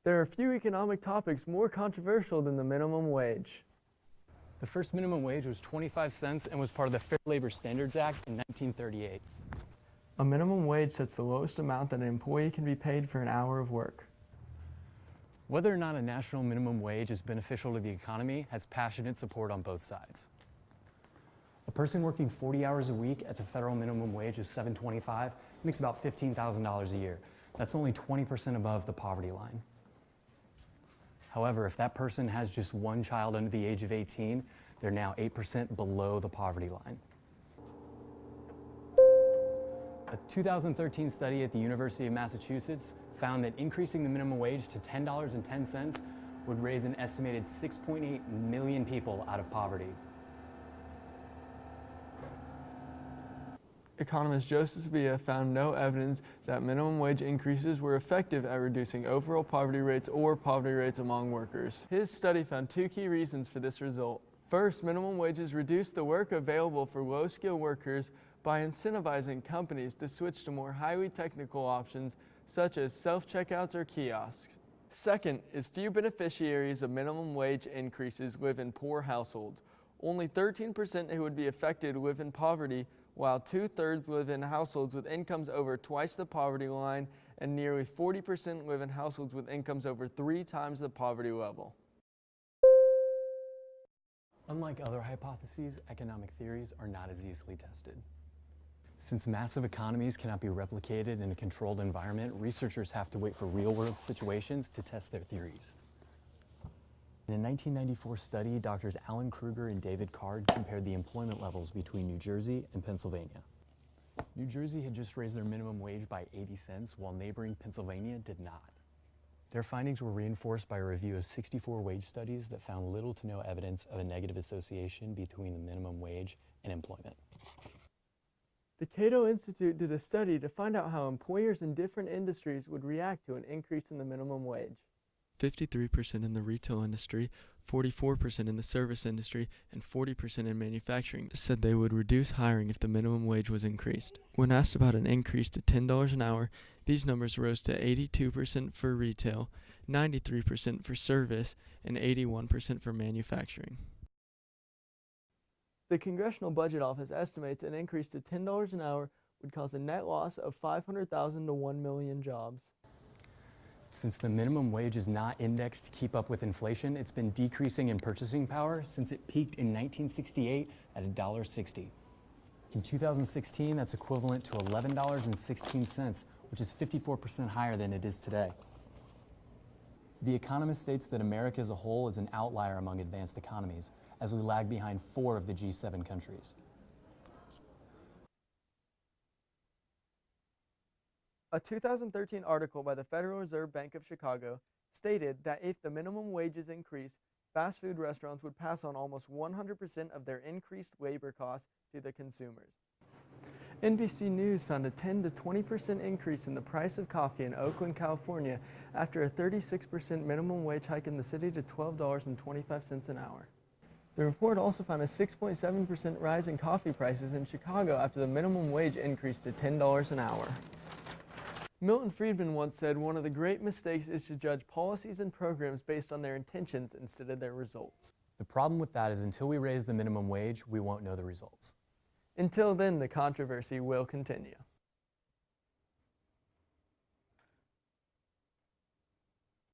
There are few economic topics more controversial than the minimum wage. The first minimum wage was 25 cents and was part of the Fair Labor Standards Act in 1938. A minimum wage sets the lowest amount that an employee can be paid for an hour of work. Whether or not a national minimum wage is beneficial to the economy has passionate support on both sides. A person working 40 hours a week at the federal minimum wage is $7.25 makes about $15,000 a year. That's only 20% above the poverty line. However, if that person has just one child under the age of 18, they're now 8% below the poverty line. A 2013 study at the University of Massachusetts found that increasing the minimum wage to $10.10 would raise an estimated 6.8 million people out of poverty. Economist Joseph Villa found no evidence that minimum wage increases were effective at reducing overall poverty rates or poverty rates among workers. His study found two key reasons for this result. First, minimum wages reduced the work available for low-skilled workers by incentivizing companies to switch to more highly technical options such as self-checkouts or kiosks. Second is few beneficiaries of minimum wage increases live in poor households. Only 13% who would be affected live in poverty, while 2/3 live in households with incomes over twice the poverty line, and nearly 40% live in households with incomes over 3 times the poverty level. Unlike other hypotheses, economic theories are not as easily tested. Since massive economies cannot be replicated in a controlled environment, researchers have to wait for real-world situations to test their theories. In a 1994 study, Drs. Alan Kruger and David Card compared the employment levels between New Jersey and Pennsylvania. New Jersey had just raised their minimum wage by 80 cents, while neighboring Pennsylvania did not. Their findings were reinforced by a review of 64 wage studies that found little to no evidence of a negative association between the minimum wage and employment. The Cato Institute did a study to find out how employers in different industries would react to an increase in the minimum wage. 53% in the retail industry, 44% in the service industry, and 40% in manufacturing said they would reduce hiring if the minimum wage was increased. When asked about an increase to $10 an hour, these numbers rose to 82% for retail, 93% for service, and 81% for manufacturing. The Congressional Budget Office estimates an increase to $10 an hour would cause a net loss of 500,000 to 1 million jobs. Since the minimum wage is not indexed to keep up with inflation, it's been decreasing in purchasing power since it peaked in 1968 at $1.60. In 2016, that's equivalent to $11.16, which is 54% higher than it is today. The Economist states that America as a whole is an outlier among advanced economies, as we lag behind 4 of the G7 countries. A 2013 article by the Federal Reserve Bank of Chicago stated that if the minimum wages increase, fast food restaurants would pass on almost 100% of their increased labor costs to the consumers. NBC News found a 10 to 20% increase in the price of coffee in Oakland, California after a 36% minimum wage hike in the city to $12.25 an hour. The report also found a 6.7% rise in coffee prices in Chicago after the minimum wage increased to $10 an hour. Milton Friedman once said, "One of the great mistakes is to judge policies and programs based on their intentions instead of their results." The problem with that is until we raise the minimum wage, we won't know the results. Until then, the controversy will continue.